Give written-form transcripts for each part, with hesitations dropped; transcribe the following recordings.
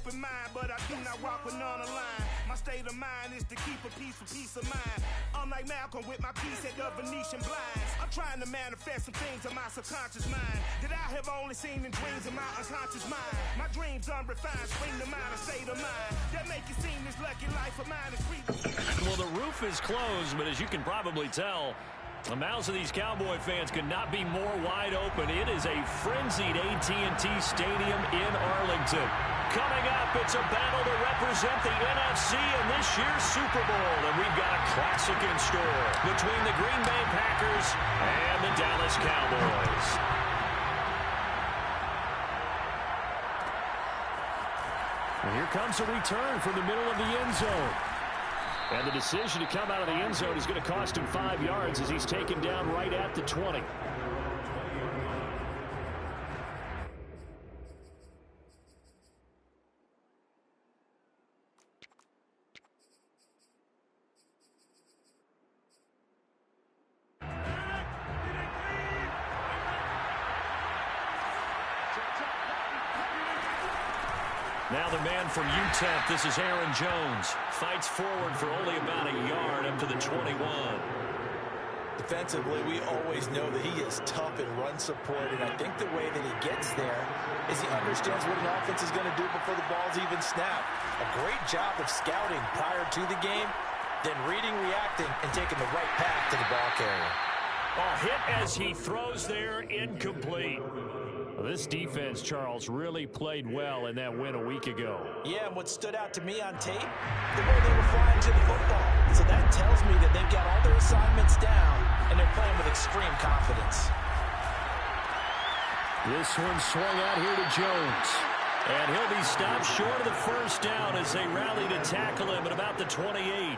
open mind, but I do not rock with none aligned. My state of mind is to keep a peace for peace of mind. I'm like Malcolm with my piece at the Venetian blinds. I'm trying to manifest some things in my subconscious mind that I have only seen in dreams in my unconscious mind. My dreams unrefined, spring to mind, a state of mind that make it seem this lucky life of mine is free. Well, the roof is closed, but as you can probably tell, the mouths of these Cowboy fans could not be more wide open. It is a frenzied AT&T Stadium in Arlington. Coming up, it's a battle to represent the NFC in this year's Super Bowl. And we've got a classic in store between the Green Bay Packers and the Dallas Cowboys. And here comes a return from the middle of the end zone. And the decision to come out of the end zone is going to cost him 5 yards as he's taken down right at the 20. Now the man from UTEP, this is Aaron Jones. Fights forward for only about a yard up to the 21. Defensively, we always know that he is tough in run support, and I think the way that he gets there is he understands what an offense is going to do before the ball's even snapped. A great job of scouting prior to the game, then reading, reacting, and taking the right path to the ball carrier. A hit as he throws there, incomplete. Well, this defense, Charles, really played well in that win a week ago. Yeah, and what stood out to me on tape, the way they were flying to the football. So that tells me that they've got all their assignments down, and they're playing with extreme confidence. This one swung out here to Jones. And he'll be stopped short of the first down as they rally to tackle him at about the 28.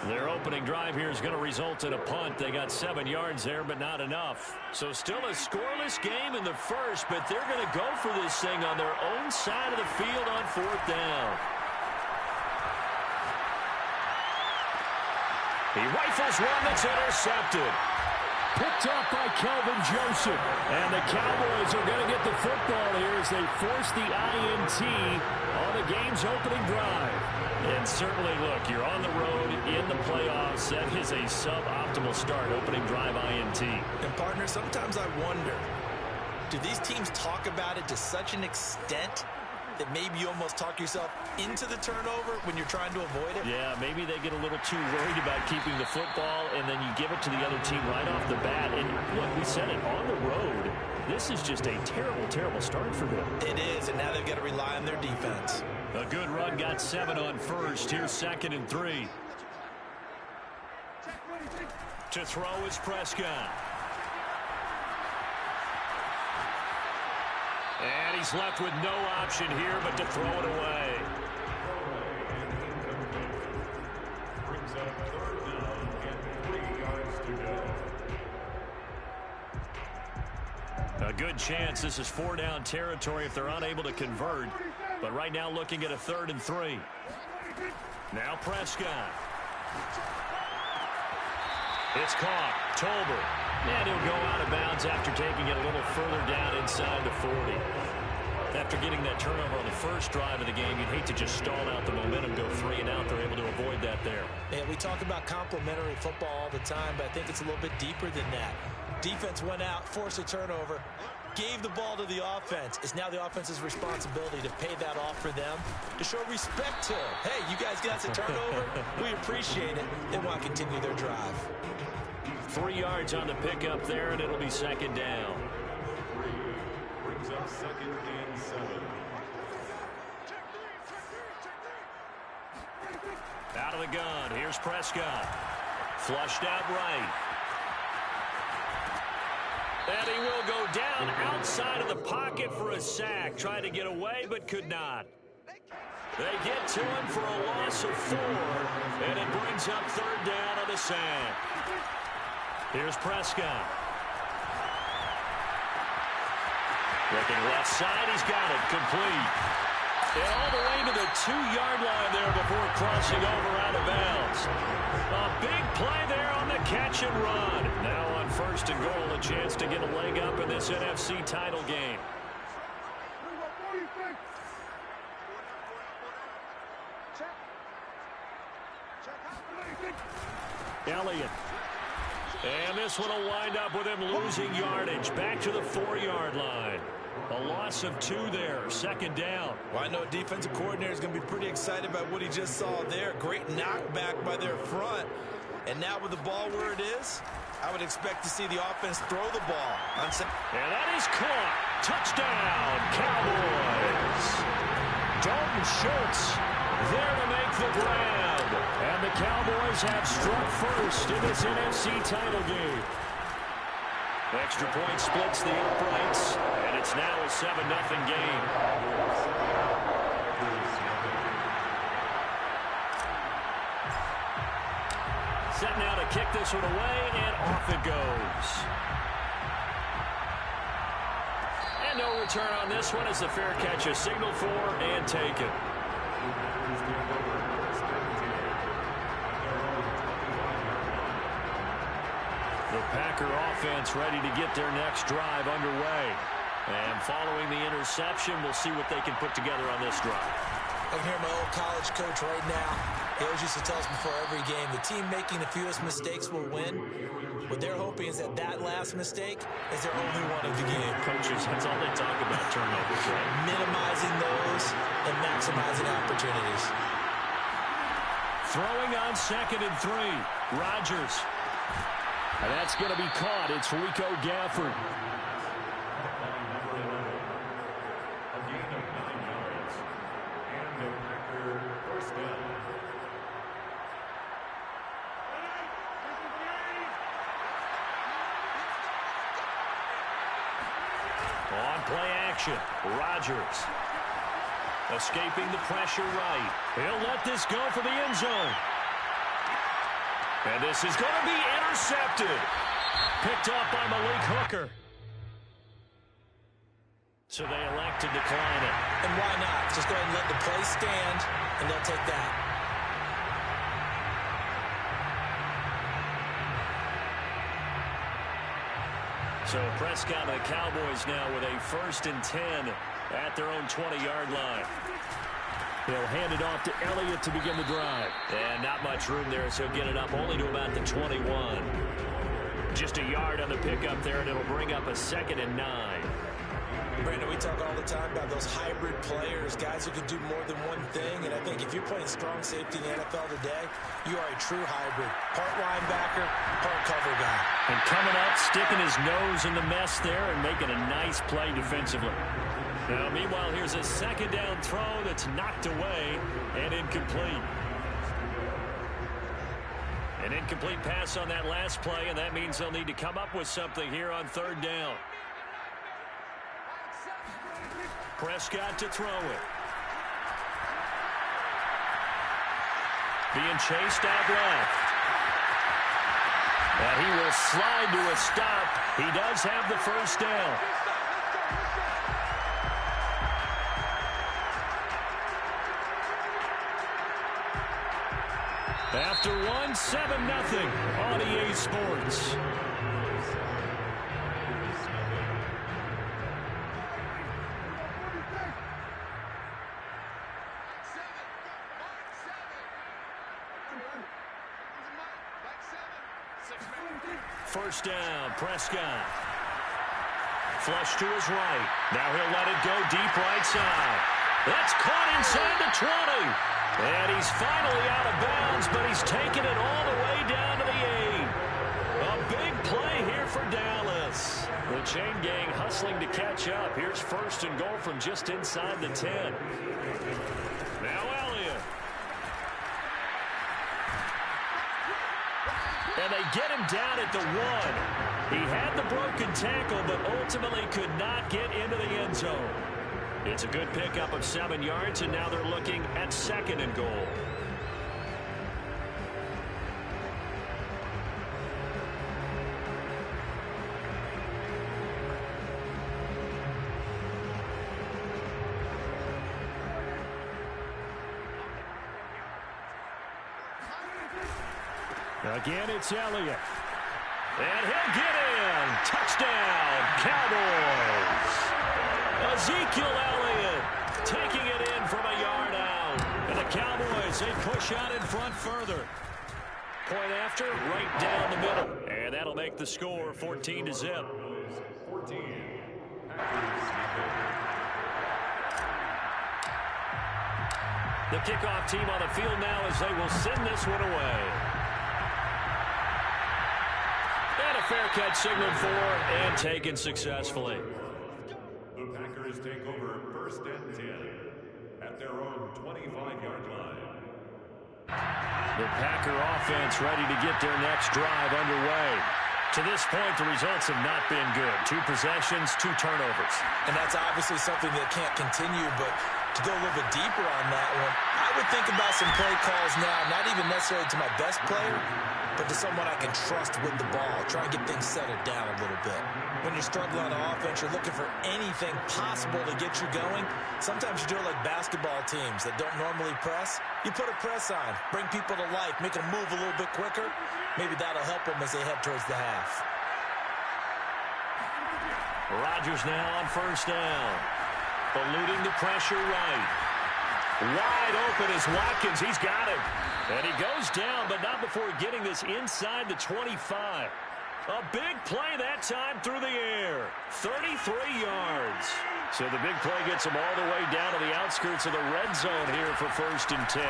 Their opening drive here is going to result in a punt. They got 7 yards there, but not enough. So still a scoreless game in the first, but they're going to go for this thing on their own side of the field on 4th down. He rifles one that's intercepted. Picked up by Kelvin Joseph. And the Cowboys are going to get the football here as they force the INT on the game's opening drive. And certainly, look, you're on the road in the playoffs. That is a suboptimal start, opening drive INT. And, partner, sometimes I wonder, do these teams talk about it to such an extent that maybe you almost talk yourself into the turnover when you're trying to avoid it? Yeah, maybe they get a little too worried about keeping the football, and then you give it to the other team right off the bat. And look, we said it, on the road, this is just a terrible, terrible start for them. It is, and now they've got to rely on their defense. A good run, got 7 on first. Here's 2nd and 3. To throw is Prescott. And he's left with no option here but to throw it away. Brings up 3rd down and 3 yards to go. A good chance this is 4-down territory if they're unable to convert. But right now looking at a 3rd and 3. Now Prescott. It's caught. Tolbert. And he'll go out of bounds after taking it a little further down inside the 40. After getting that turnover on the first drive of the game, you'd hate to just stall out the momentum, go 3 and out. They're able to avoid that there. Yeah, we talk about complementary football all the time, but I think it's a little bit deeper than that. Defense went out, forced a turnover, gave the ball to the offense. It's now the offense's responsibility to pay that off for them, to show respect to them. Hey, you guys got a turnover? We appreciate it. They want to continue their drive. 3 yards on the pickup there, and it'll be 2nd down. Brings up 2nd and 7. Out of the gun, here's Prescott. Flushed out right. And he will go down outside of the pocket for a sack. Tried to get away, but could not. They get to him for a loss of 4, and it brings up 3rd down on the sack. Here's Prescott. Looking left side, he's got it, complete. And all the way to the 2-yard line there before crossing over out of bounds. A big play there on the catch and run. Now on 1st and goal, a chance to get a leg up in this NFC title game. Elliott. And this one will wind up with him losing yardage. Back to the 4-yard line. A loss of 2 there. 2nd down. Well, I know a defensive coordinator is going to be pretty excited about what he just saw there. Great knockback by their front. And now with the ball where it is, I would expect to see the offense throw the ball. And that is caught. Touchdown, Cowboys. Dalton Schultz there to make the grab. And the Cowboys have struck first in this NFC title game. Extra point splits the uprights, and it's now a 7-0 game. Set now to kick this one away, and off it goes. And no return on this one as the fair catch is signaled for and taken. The Packer offense ready to get their next drive underway. And following the interception, we'll see what they can put together on this drive. I can hear my old college coach right now. He always used to tell us before every game, the team making the fewest mistakes will win. What they're hoping is that that last mistake is their only one of the game. Coaches, that's all they talk about, turnovers, right? Minimizing those and maximizing opportunities. Throwing on 2nd and 3. Rodgers. And that's going to be caught. It's Rico Gafford. On play action, Rodgers. Escaping the pressure right. He'll let this go for the end zone. And this is going to be intercepted. Picked up by Malik Hooker. So they elect to decline it. And why not? Just go ahead and let the play stand, and they'll take that. So Prescott and the Cowboys now with a 1st and 10 at their own 20-yard line. He'll hand it off to Elliott to begin the drive. And not much room there, so he'll get it up only to about the 21. Just a yard on the pickup there, and it'll bring up a 2nd and 9. Brandon, we talk all the time about those hybrid players, guys who can do more than one thing. And I think if you're playing strong safety in the NFL today, you are a true hybrid. Part linebacker, part cover guy. And coming up, sticking his nose in the mess there and making a nice play defensively. Now, meanwhile, here's a 2nd down throw that's knocked away and incomplete. An incomplete pass on that last play, and that means they'll need to come up with something here on 3rd down. Prescott to throw it. Being chased out left. And he will slide to a stop. He does have the 1st down. After 7-0 on EA Sports. First down, Prescott. Flush to his right. Now he'll let it go deep right side. That's caught inside the 20. And he's finally out of bounds, but he's taken it all the way down to the 8. A big play here for Dallas. The chain gang hustling to catch up. Here's 1st and goal from just inside the 10. Now Elliott. And they get him down at the 1. He had the broken tackle, but ultimately could not get into the end zone. It's a good pickup of 7 yards, and now they're looking at 2nd and goal. Again, it's Elliott. And he'll get in. Touchdown, Cowboys. Ezekiel Elliott taking it in from a yard out. And the Cowboys, they push out in front further. point after, right down the middle. And that'll make the score 14-0. 14. The kickoff team on the field now as they will send this one away. And a fair catch signaled for and taken successfully. The Packers take over 1st and 10 at their own 25-yard line. The Packer offense ready to get their next drive underway. To this point, the results have not been good. 2 possessions, 2 turnovers. And that's obviously something that can't continue, but to go a little bit deeper on that one, I would think about some play calls now, not even necessarily to my best player, but to someone I can trust with the ball. Try and get things settled down a little bit. When you're struggling on offense, you're looking for anything possible to get you going. Sometimes you do it like basketball teams that don't normally press. You put a press on, bring people to life, make them move a little bit quicker. Maybe that'll help them as they head towards the half. Rodgers now on 1st down. Eluding the pressure right. Wide open is Watkins. He's got him. And he goes down, but not before getting this inside the 25. A big play that time through the air. 33 yards. So the big play gets him all the way down to the outskirts of the red zone here for 1st and 10.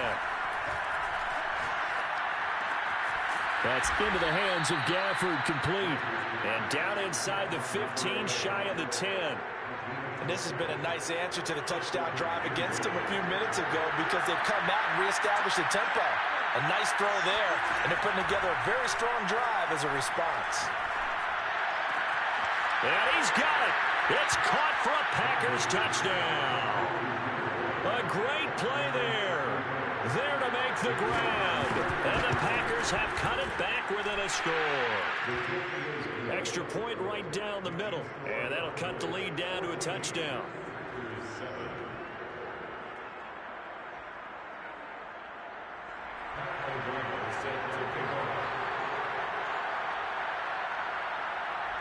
That's into the hands of Gafford, complete. And down inside the 15, shy of the 10. And this has been a nice answer to the touchdown drive against them a few minutes ago because they've come out and reestablished the tempo. A nice throw there, and they're putting together a very strong drive as a response. And he's got it. It's caught for a Packers touchdown. A great play there. There to make the ground. And the Packers have cut it back within a score. Extra point right down the middle. And that'll cut the lead down to a touchdown.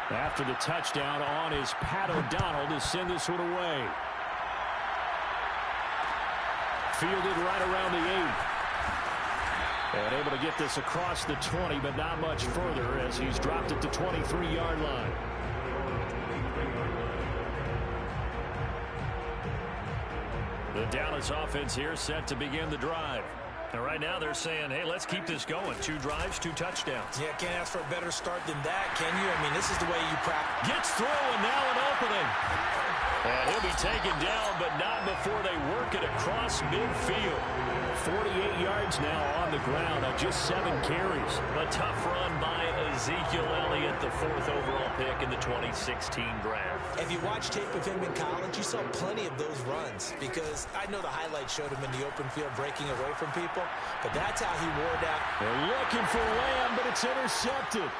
After the touchdown on is Pat O'Donnell to send this one away. Fielded right around the 8. And able to get this across the 20, but not much further as he's dropped at the 23-yard line. The Dallas offense here set to begin the drive. And right now they're saying, hey, let's keep this going. 2 drives, 2 touchdowns. Yeah, can't ask for a better start than that, can you? I mean, this is the way you practice. Gets through, and now an opening. And he'll be taken down, but not before they work it across midfield. 48 yards now on the ground on just 7 carries. A tough run by Ezekiel Elliott, the 4th overall pick in the 2016 draft. If you watch tape of him in college, you saw plenty of those runs because I know the highlights showed him in the open field breaking away from people, but that's how he wore down. They're looking for Lamb, but it's intercepted.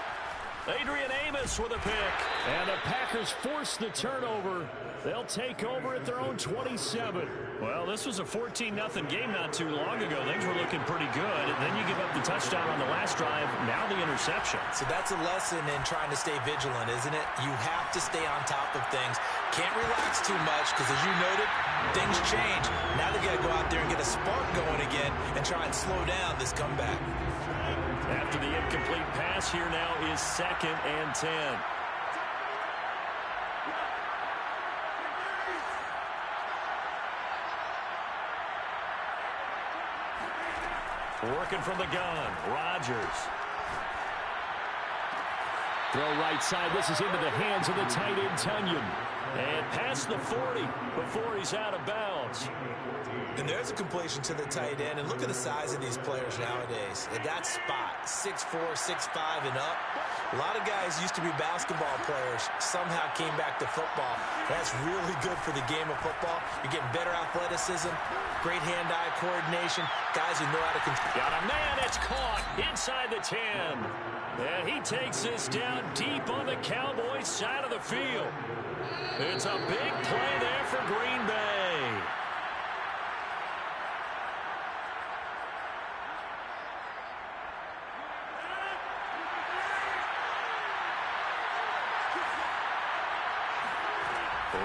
Adrian Amos with a pick. And the Packers force the turnover. They'll take over at their own 27. Well, this was a 14-0 game not too long ago. Things were looking pretty good. And then you give up the touchdown on the last drive. Now the interception. So that's a lesson in trying to stay vigilant, isn't it? You have to stay on top of things. Can't relax too much because, as you noted, things change. Now they got to go out there and get a spark going again and try and slow down this comeback. After the incomplete pass, here now is 2nd and 10. Working from the gun, Rodgers. Throw right side. This is into the hands of the tight end, Tunyon. And past the 40 before he's out of bounds. And there's a completion to the tight end. And look at the size of these players nowadays. At that spot, 6'4", 6'5", and up. A lot of guys used to be basketball players, somehow came back to football. That's really good for the game of football. You're getting better athleticism, great hand-eye coordination, guys who know how to control. Got a man, it's caught inside the 10. And he takes this down deep on the Cowboys side of the field. It's a big play there for Green Bay.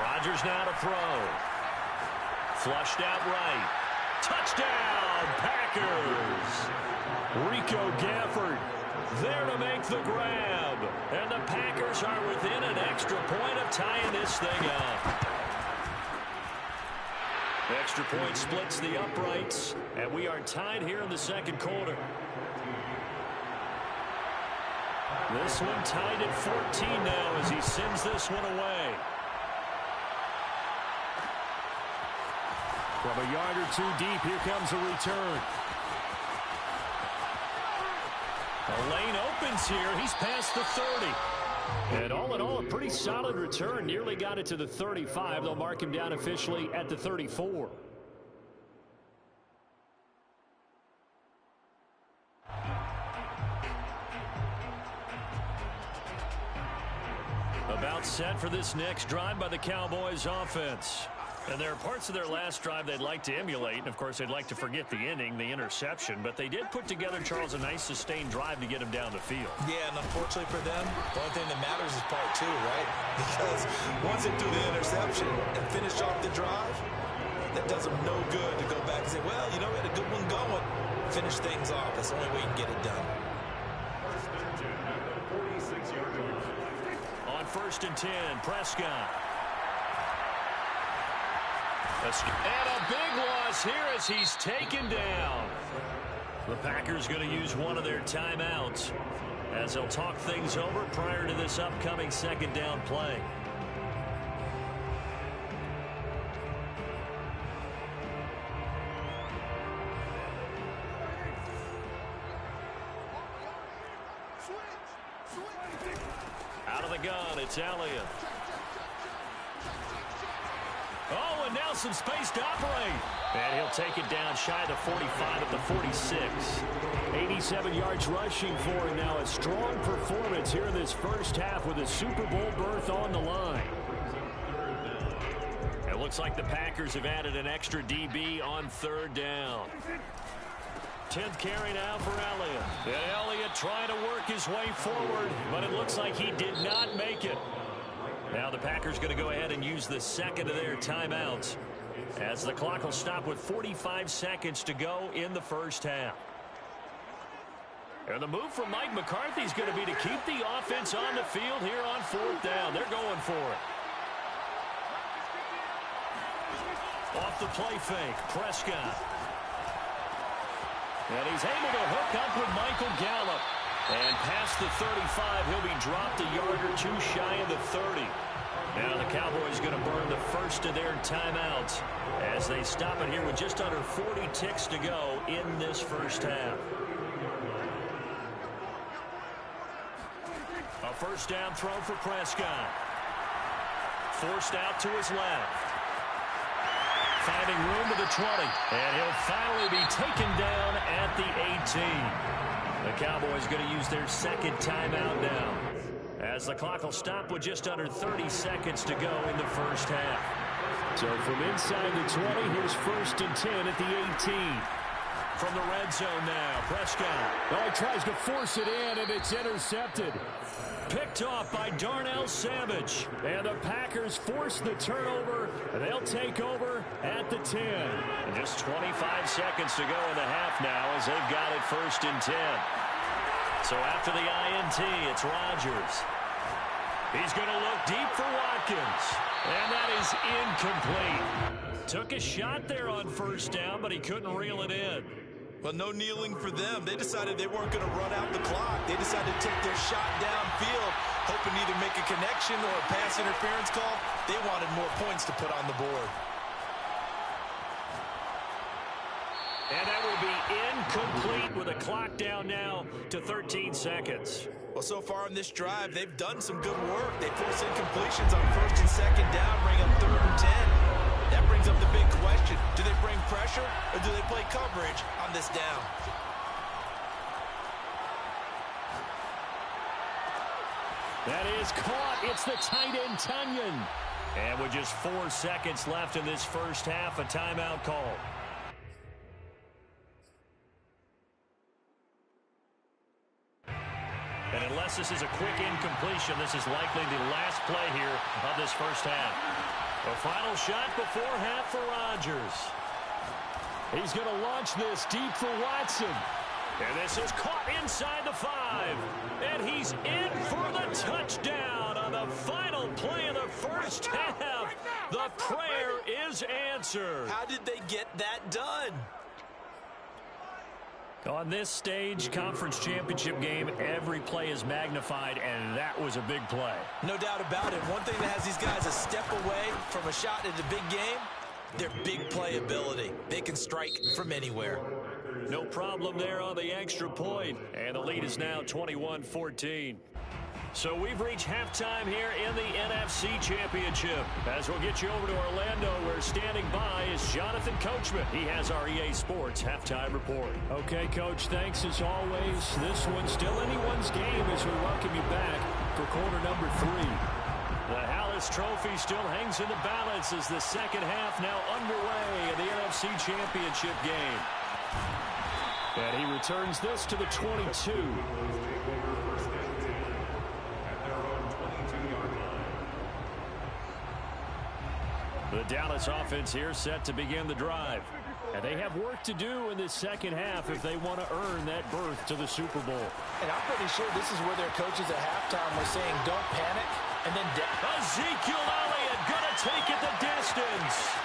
Rodgers now to throw. Flushed out right. Touchdown, Packers. Rico Gafford there to make the grab. And the Packers are within an extra point of tying this thing up. Extra point splits the uprights, and we are tied here in the second quarter. This one tied at 14 now as he sends this one away. From a yard or two deep, here comes a return. The lane opens here. He's past the 30. And all in all, a pretty solid return. Nearly got it to the 35. They'll mark him down officially at the 34. About set for this next drive by the Cowboys offense. And there are parts of their last drive they'd like to emulate. And, of course, they'd like to forget the inning, the interception. But they did put together, Charles, a nice sustained drive to get him down the field. Yeah, and unfortunately for them, the only thing that matters is part two, right? Because once they do the interception and finish off the drive, that does them no good to go back and say, well, you know, we had a good one going. Finish things off. That's the only way you can get it done. On 1st and 10, Prescott. And a big loss here as he's taken down. The Packers going to use one of their timeouts as they'll talk things over prior to this upcoming second down play. Out of the gun, it's Elliott. Oh, and now some space to operate. And he'll take it down shy of the 45 at the 46. 87 yards rushing for him now. A strong performance here in this first half with a Super Bowl berth on the line. It looks like the Packers have added an extra DB on 3rd down. 10th carry now for Elliott. And Elliott trying to work his way forward, but it looks like he did not make it. Now the Packers going to go ahead and use the second of their timeouts as the clock will stop with 45 seconds to go in the first half. And the move from Mike McCarthy is going to be to keep the offense on the field here on 4th down. They're going for it. Off the play fake, Prescott. And he's able to hook up with Michael Gallup. And past the 35, he'll be dropped a yard or two shy of the 30. Now the Cowboys going to burn the first of their timeouts as they stop it here with just under 40 ticks to go in this first half. A first down throw for Prescott. Forced out to his left. Finding room to the 20. And he'll finally be taken down at the 18. The Cowboys going to use their second timeout now as the clock will stop with just under 30 seconds to go in the first half. So from inside the 20, here's 1st and 10 at the 18. From the red zone now, Prescott. Oh, he tries to force it in, and it's intercepted. Picked off by Darnell Savage. And the Packers force the turnover, and they'll take over at the 10. And just 25 seconds to go in the half now as they've got it 1st and 10. So after the INT, it's Rodgers. He's going to look deep for Watkins. And that is incomplete. Took a shot there on 1st down, but he couldn't reel it in. Well, no kneeling for them. They decided they weren't going to run out the clock. They decided to take their shot downfield, hoping to either make a connection or a pass interference call. They wanted more points to put on the board. And that will be incomplete with a clock down now to 13 seconds. Well, so far in this drive, they've done some good work. They force incompletions on 1st and 2nd down, bring up 3rd and 10. That brings up the big question. Do they bring pressure or do they play coverage on this down? That is caught. It's the tight end, Tunyon. And with just 4 seconds left in this first half, a timeout call. And unless this is a quick incompletion, this is likely the last play here of this first half. A final shot before half for Rodgers. He's going to launch this deep for Watson. And this is caught inside the 5. And he's in for the touchdown on the final play of the first half. The prayer is answered. How did they get that done? On this stage, conference championship game, every play is magnified, and that was a big play. No doubt about it. One thing that has these guys a step away from a shot at a big game, their big play ability. They can strike from anywhere. No problem there on the extra point, and the lead is now 21-14. So we've reached halftime here in the NFC Championship. As we'll get you over to Orlando, where standing by is Jonathan Coachman. He has our EA Sports halftime report. Okay, Coach, thanks as always. This one's still anyone's game as we welcome you back for quarter number 3. The Hallis Trophy still hangs in the balance as the second half now underway in the NFC Championship game. And he returns this to the 22. The Dallas offense here set to begin the drive. And they have work to do in this second half if they want to earn that berth to the Super Bowl. And I'm pretty sure this is where their coaches at halftime were saying, don't panic, and then Ezekiel Elliott going to take it the distance.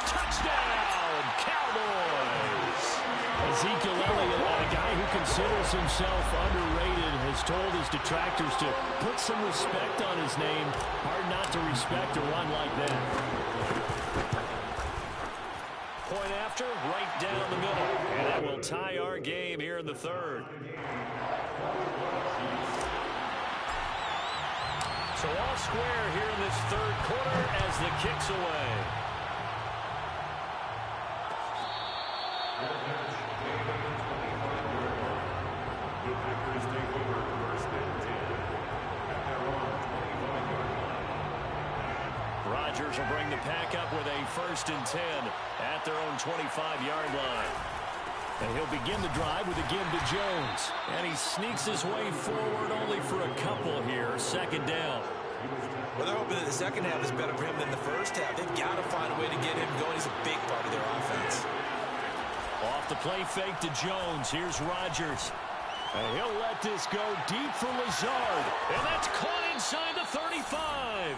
Touchdown, Cowboys. Ezekiel Elliott, a guy who considers himself underrated, has told his detractors to put some respect on his name. Hard not to respect a run like that. Point after, right down the middle. And that will tie our game here in the third. So all square here in this third quarter as the kick's away. The Packers take over first and 10 at their own 25-yard line. Rodgers will bring the pack up with a first and 10 at their own 25-yard line. And he'll begin the drive with a give to Jones. And he sneaks his way forward only for a couple here. Second down. Well, they're hoping that the second half is better for him than the first half. They've got to find a way to get him going. He's a big part of their offense. Off the play fake to Jones. Here's Rodgers. And he'll let this go deep for Lazard. And that's caught inside the 35.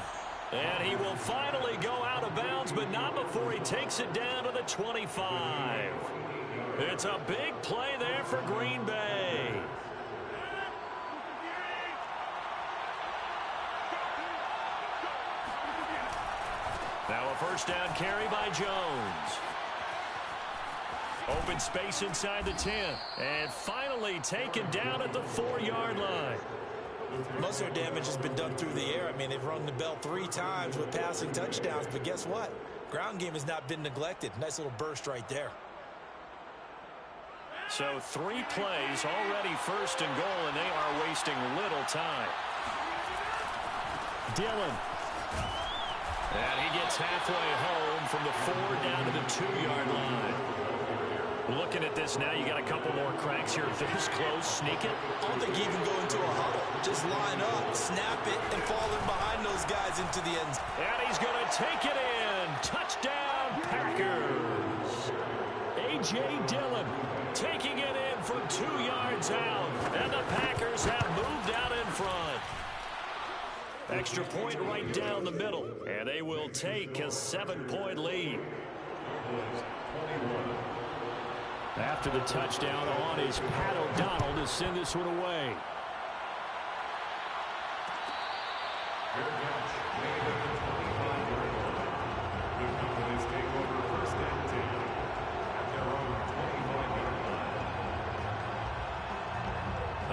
And he will finally go out of bounds, but not before he takes it down to the 25. It's a big play there for Green Bay. Now a first down carry by Jones. Open space inside the 10. And finally taken down at the 4-yard line. Most of their damage has been done through the air. I mean, they've rung the bell 3 times with passing touchdowns. But guess what? Ground game has not been neglected. Nice little burst right there. So 3 plays already first and goal, and they are wasting little time. Dillon. And he gets halfway home from the 4 down to the 2-yard line. Looking at this now, you got a couple more cracks here. This close, sneak it. I don't think you even go into a huddle. Just line up, snap it, and fall in behind those guys into the end. And he's going to take it in. Touchdown, Packers. A.J. Dillon taking it in from 2 yards out. And the Packers have moved out in front. Extra point right down the middle. And they will take a 7-point lead. After the touchdown on is Pat O'Donnell to send this one away.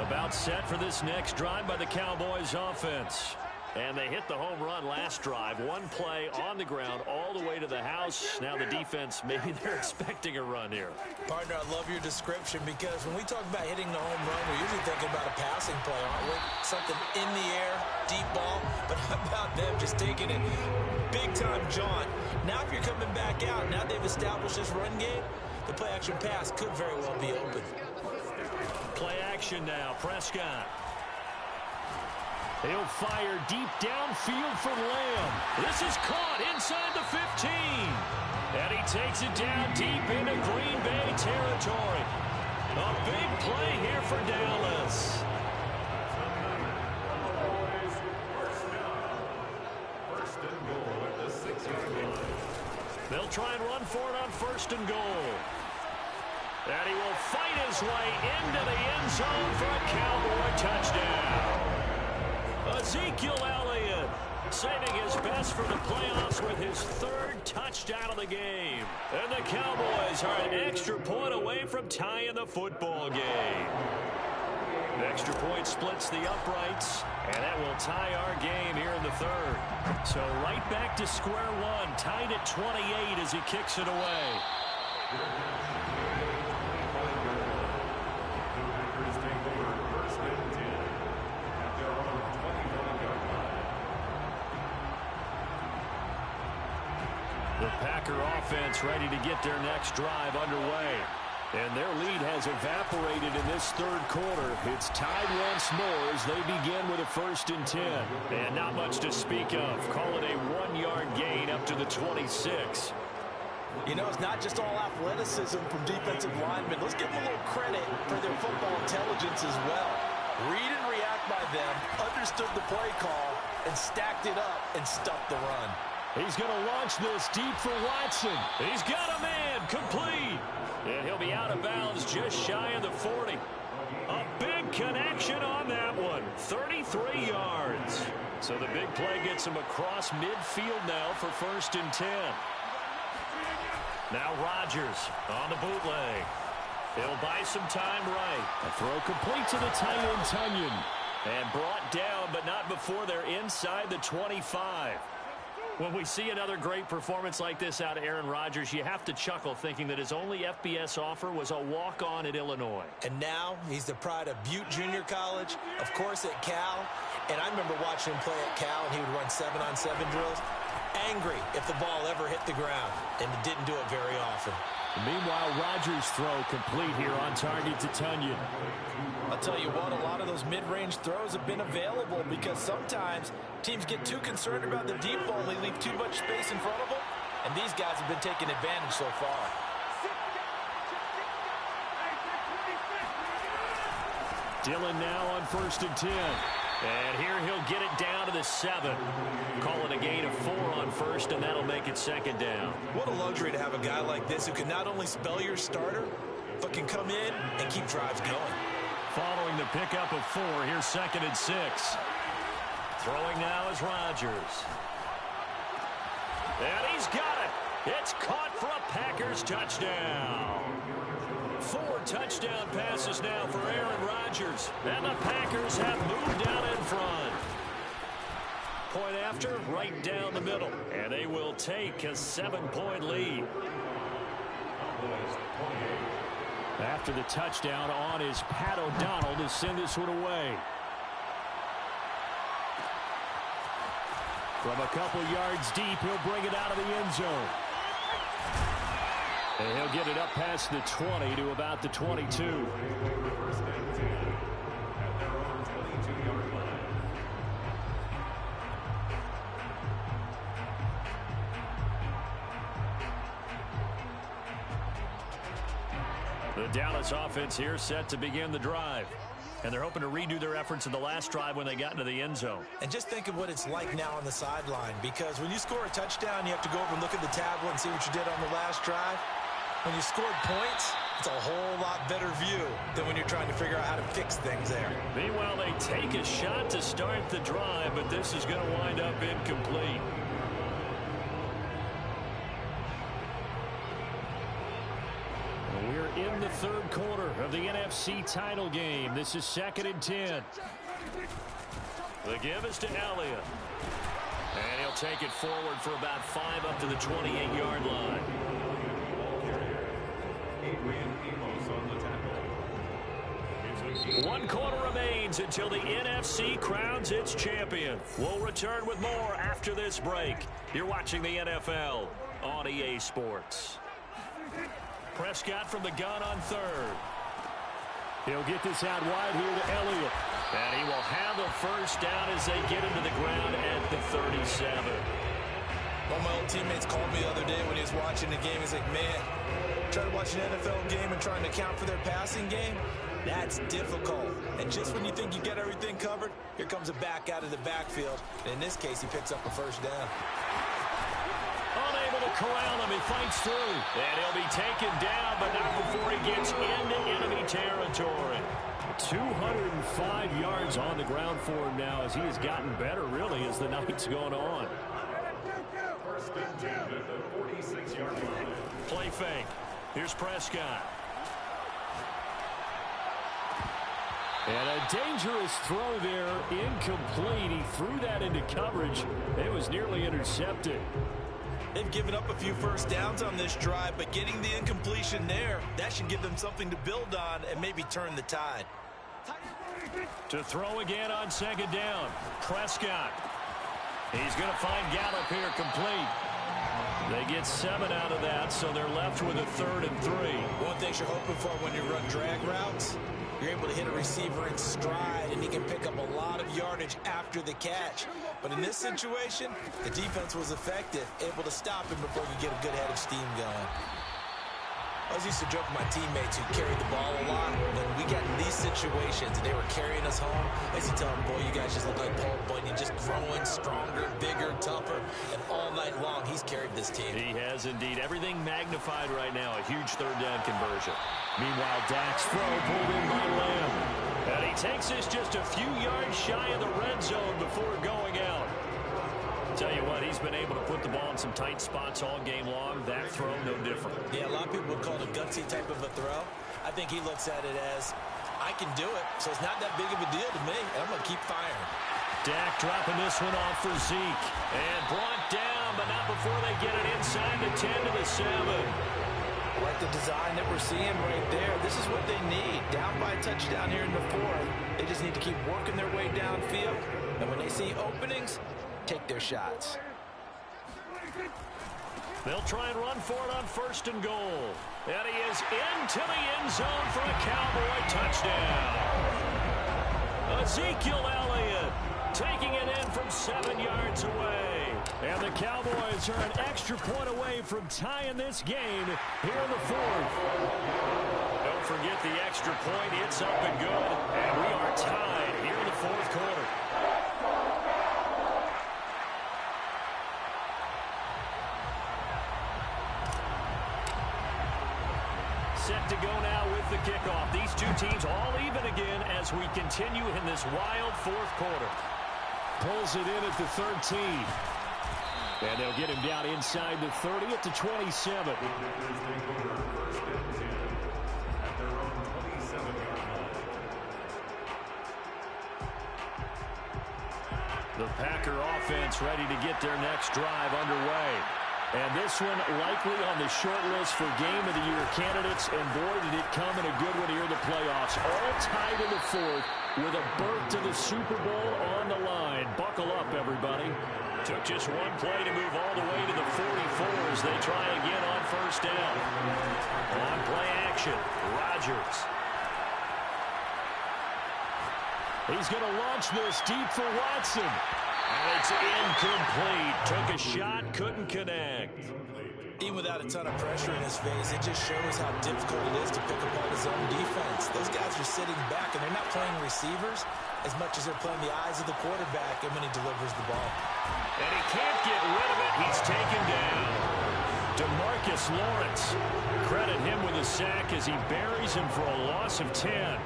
About set for this next drive by the Cowboys offense. And they hit the home run last drive. 1 play on the ground all the way to the house. Now the defense, maybe they're expecting a run here. Partner, I love your description because when we talk about hitting the home run, we're usually thinking about a passing play, aren't we? Something in the air, deep ball. But how about them just taking it big-time jaunt? Now if you're coming back out, now they've established this run game, the play-action pass could very well be open. Play action now, Prescott. He'll fire deep downfield for Lamb. This is caught inside the 15. And he takes it down deep into Green for Dallas. First and goal at the 6-yard line. They'll try and run for it on first and goal. And he will fight his way into the end zone for a Cowboy touchdown. Ezekiel Elliott saving his best for the playoffs with his third touchdown of the game. And the Cowboys are an extra point away from tying the football game. The extra point splits the uprights, and that will tie our game here in the third. So right back to square one, tied at 28 as he kicks it away. The Packer offense ready to get their next drive underway. And their lead has evaporated in this third quarter. It's tied once more as they begin with a 1st and 10. And not much to speak of. Call it a 1-yard gain up to the 26. You know, it's not just all athleticism from defensive linemen. Let's give them a little credit for their football intelligence as well. Read and react by them, understood the play call, and stacked it up and stuffed the run. He's going to launch this deep for Watson. He's got a man, complete. And he'll be out of bounds just shy of the 40. A big connection on that one. 33 yards. So the big play gets him across midfield now for 1st and 10. Now Rodgers on the bootleg. He'll buy some time right. A throw complete to the tight end, Tunyon. And brought down, but not before they're inside the 25. When we see another great performance like this out of Aaron Rodgers, you have to chuckle thinking that his only FBS offer was a walk-on at Illinois. And now he's the pride of Butte Junior College, of course at Cal. And I remember watching him play at Cal, and he would run 7-on-7 drills. Angry if the ball ever hit the ground, and it didn't do it very often. Meanwhile, Rodgers' throw complete here on target to Tunyon. I'll tell you what, a lot of those mid-range throws have been available because sometimes teams get too concerned about the deep ball and they leave too much space in front of them, and these guys have been taking advantage so far. Dillon now on 1st and 10. And here he'll get it down to the 7. Call it a gain of 4 on 1st, and that'll make it 2nd down. What a luxury to have a guy like this who can not only spell your starter, but can come in and keep drives going. Following the pickup of 4, here's 2nd and 6. Throwing now is Rodgers. And he's got it. It's caught for a Packers touchdown. 4 touchdown passes now for Aaron Rodgers. And the Packers have moved out in front. Point after, right down the middle. And they will take a 7-point lead. After the touchdown, on is Pat O'Donnell to send this one away. From a couple yards deep, he'll bring it out of the end zone. And he'll get it up past the 20 to about the 22. The Dallas offense here set to begin the drive. And they're hoping to redo their efforts in the last drive when they got into the end zone. And just think of what it's like now on the sideline, because when you score a touchdown, you have to go over and look at the tablet and see what you did on the last drive. When you scored points, it's a whole lot better view than when you're trying to figure out how to fix things there. Meanwhile, they take a shot to start the drive, but this is going to wind up incomplete. We're in the third quarter of the NFC title game. This is 2nd and 10. The give is to Elliott. And he'll take it forward for about 5 up to the 28-yard line. One quarter remains until the NFC crowns its champion. We'll return with more after this break. You're watching the NFL on EA Sports. Prescott from the gun on 3rd. He'll get this out wide here to Elliott. And he will have the first down as they get into the ground at the 37. One of my old teammates called me the other day when he was watching the game. He's like, man, Try to watch an NFL game and trying to account for their passing game? That's difficult. And just when you think you get everything covered, here comes a back out of the backfield. And in this case, he picks up a first down. Unable to corral him. He fights through. And he'll be taken down, but not before he gets into enemy territory. 205 yards on the ground for him now as he has gotten better, really, as the night's gone on. First and 10 at the 46-yard line. Play fake. Here's Prescott. And a dangerous throw there, incomplete. He threw that into coverage. It was nearly intercepted. They've given up a few first downs on this drive, but getting the incompletion there, that should give them something to build on and maybe turn the tide. To throw again on second down. Prescott. He's going to find Gallup here complete. They get 7 out of that, so they're left with a 3rd and 3. One thing you're hoping for when you run drag routes, you're able to hit a receiver in stride, and he can pick up a lot of yardage after the catch. But in this situation, the defense was effective, able to stop him before you get a good head of steam going. I was used to joke with my teammates who carried the ball a lot. When we got in these situations and they were carrying us home, I used to tell them, boy, you guys just look like Paul Bunyan, just growing stronger, bigger, tougher. And all night long, he's carried this team. He has indeed. Everything magnified right now. A huge 3rd down conversion. Meanwhile, Dak's throw pulled in by Lamb. And he takes us just a few yards shy of the red zone before going out. Tell you what, he's been able to put the ball in some tight spots all game long. That throw, no different. Yeah, a lot of people would call it a gutsy type of a throw. I think he looks at it as, I can do it, so it's not that big of a deal to me, and I'm going to keep firing. Dak dropping this one off for Zeke. And brought down, but not before they get it inside the 10 to the 7. I like the design that we're seeing right there. This is what they need. Down by a touchdown here in the 4th. They just need to keep working their way downfield. And when they see openings, take their shots. They'll try and run for it on 1st and goal. And he is into the end zone for a Cowboy touchdown. Ezekiel Elliott taking it in from 7 yards away. And the Cowboys are an extra point away from tying this game here in the 4th. Don't forget the extra point. It's up and good. And we are tied here in the 4th quarter. Set to go now with the kickoff. These two teams all even again as we continue in this wild 4th quarter. Pulls it in at the 13. And they'll get him down inside the 30 at the 27. The Packer offense ready to get their next drive underway. And this one likely on the short list for Game of the Year candidates. And boy, did it come in a good one here in the playoffs. All tied in the 4th with a berth to the Super Bowl on the line. Buckle up, everybody. Took just one play to move all the way to the 44 as they try again on 1st down. On play action, Rodgers. He's going to launch this deep for Watson. And it's incomplete. Took a shot, couldn't connect. Even without a ton of pressure in his face, it just shows how difficult it is to pick apart his own defense. Those guys are sitting back, and they're not playing receivers as much as they're playing the eyes of the quarterback and when he delivers the ball. And he can't get rid of it. He's taken down. DeMarcus Lawrence. Credit him with a sack as he buries him for a loss of 10.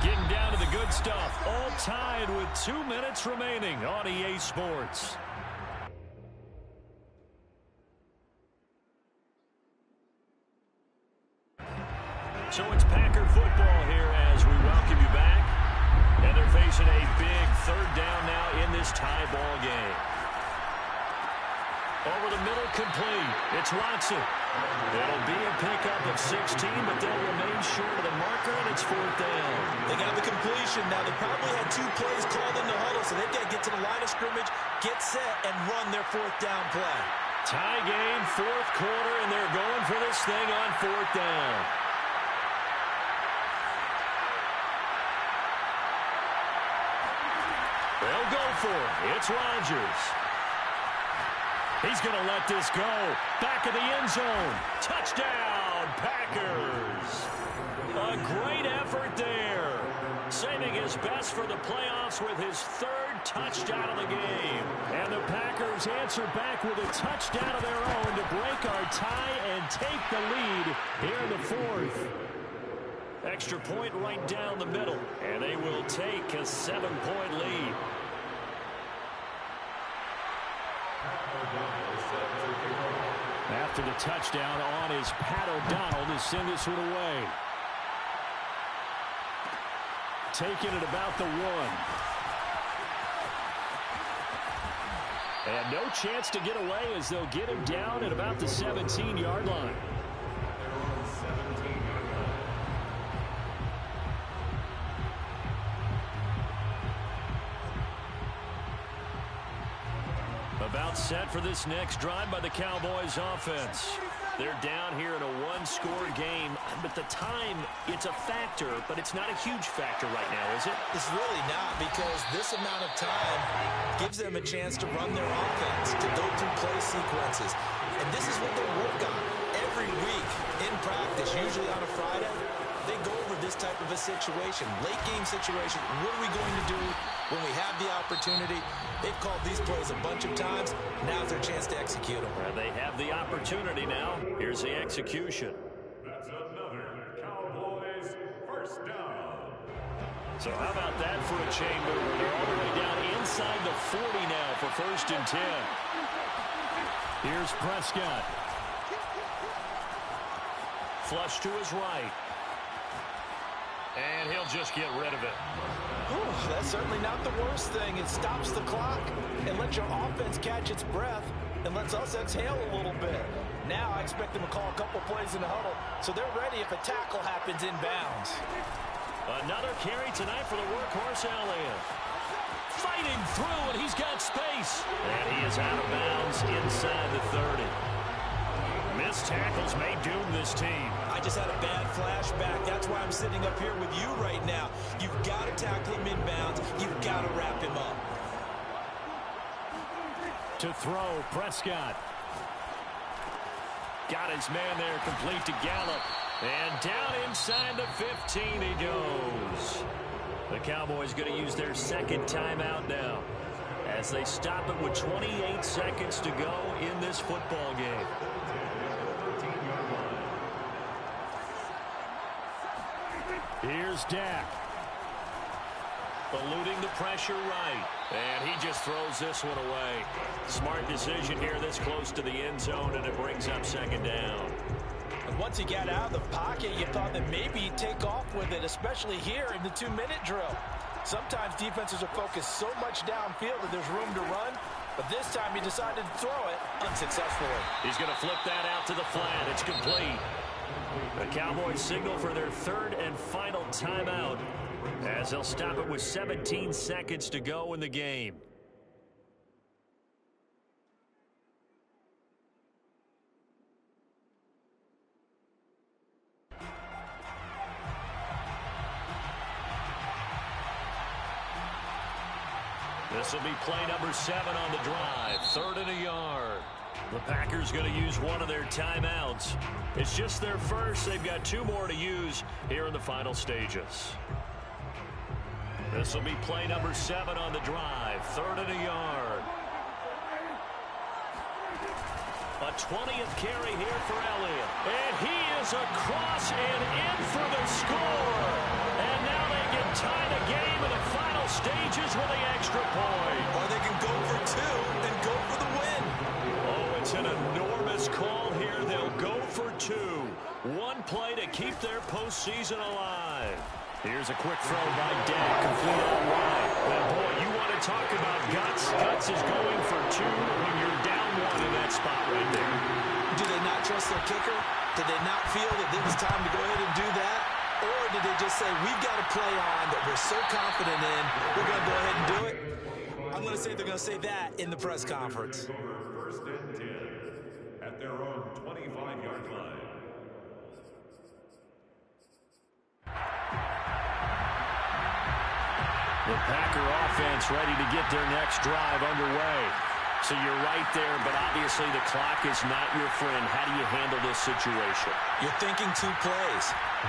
Getting down to the good stuff. All tied with 2 minutes remaining on EA Sports. So it's Packer football here as we welcome you back. And they're facing a big 3rd down now in this tie ball game. Over the middle, complete. It's Watson. It'll be a pickup of 16, but they'll remain short of the marker, and it's 4th down. They got the completion. Now, they probably had 2 plays called in the huddle, so they've got to get to the line of scrimmage, get set, and run their 4th down play. Tie game, 4th quarter, and they're going for this thing on 4th down. They'll go for it. It's Rodgers. He's going to let this go. Back of the end zone. Touchdown, Packers. A great effort there. Saving his best for the playoffs with his third touchdown of the game. And the Packers answer back with a touchdown of their own to break our tie and take the lead here in the fourth. Extra point right down the middle. And they will take a 7-point lead. After the touchdown on is Pat O'Donnell to send this one away. Taking it about the 1. And no chance to get away as they'll get him down at about the 17-yard line. About set for this next drive by the Cowboys offense. They're down here in a one-score game, but the time, it's a factor, but it's not a huge factor right now, is it? It's really not, because this amount of time gives them a chance to run their offense, to go through play sequences. And this is what they work on every week in practice, usually on a Friday. They go over this type of a situation, late-game situation. What are we going to do when we have the opportunity? They've called these plays a bunch of times. Now's their chance to execute them. They have the opportunity now. Here's the execution. That's another Cowboys first down. So how about that for a chain mover? They're all the way down inside the 40 now for 1st and 10. Here's Prescott. Flush to his right. And he'll just get rid of it. Ooh, that's certainly not the worst thing. It stops the clock and lets your offense catch its breath and lets us exhale a little bit. Now I expect them to call a couple plays in the huddle so they're ready if a tackle happens inbounds. Another carry tonight for the workhorse Elliott. Fighting through, and he's got space. And he is out of bounds inside the 30. Missed tackles may doom this team. I just had a bad flashback. That's why I'm sitting up here with you right now. You've got to tackle him inbounds. You've got to wrap him up. To throw, Prescott. Got his man there, complete to Gallup. And down inside the 15 he goes. The Cowboys going to use their second timeout now as they stop it with 28 seconds to go in this football game. Here's Dak. Eluding the pressure right. And he just throws this one away. Smart decision here this close to the end zone, and it brings up 2nd down. And once he got out of the pocket, you thought that maybe he'd take off with it, especially here in the 2-minute drill. Sometimes defenses are focused so much downfield that there's room to run, but this time he decided to throw it unsuccessfully. He's going to flip that out to the flat. It's complete. The Cowboys signal for their 3rd and final timeout as they'll stop it with 17 seconds to go in the game. This will be play number 7 on the drive. 3rd and a yard. The Packers going to use one of their timeouts. It's just their first. They've got 2 more to use here in the final stages. This will be play number 7 on the drive. 3rd and a yard. A 20th carry here for Elliott. And he is across and in for the score. And now they can tie the game in the final stages with the extra point. Or they can go for 2 and go for the win. Oh, it's an enormous call here. They'll go for 2. One play to keep their postseason alive. Here's a quick throw by Dak, complete all right. And boy, you want to talk about guts. Guts is going for 2 when you're down 1 in that spot right there. Do they not trust their kicker? Did they not feel that it was time to go ahead and do that? Or did they just say, we've got a play on that we're so confident in, we're going to go ahead and do it? I'm going to say they're going to say that in the press conference. 1st and 10 at their own 25-yard line. The Packer offense ready to get their next drive underway. So you're right there, but obviously the clock is not your friend. How do you handle this situation? You're thinking 2 plays.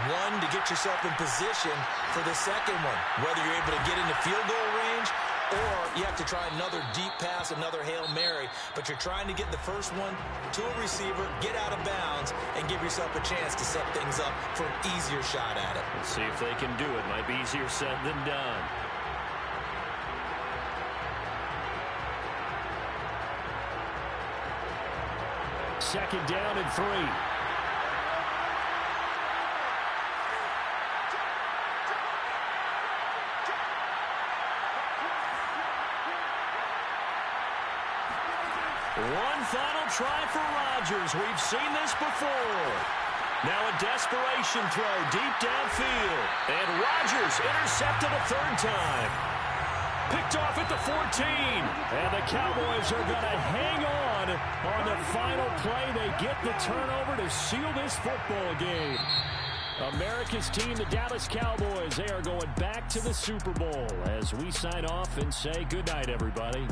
One, to get yourself in position for the second one, whether you're able to get into field goal range or you have to try another deep pass, another Hail Mary. But you're trying to get the first one to a receiver, get out of bounds, and give yourself a chance to set things up for an easier shot at it. Let's see if they can do it. Might be easier said than done. Second down and 3. One final try for Rodgers. We've seen this before. Now a desperation throw deep downfield. And Rodgers intercepted a 3rd time. Picked off at the 14. And the Cowboys are going to hang on the final play. They get the turnover to seal this football game. America's team, the Dallas Cowboys, they are going back to the Super Bowl as we sign off and say goodnight, everybody.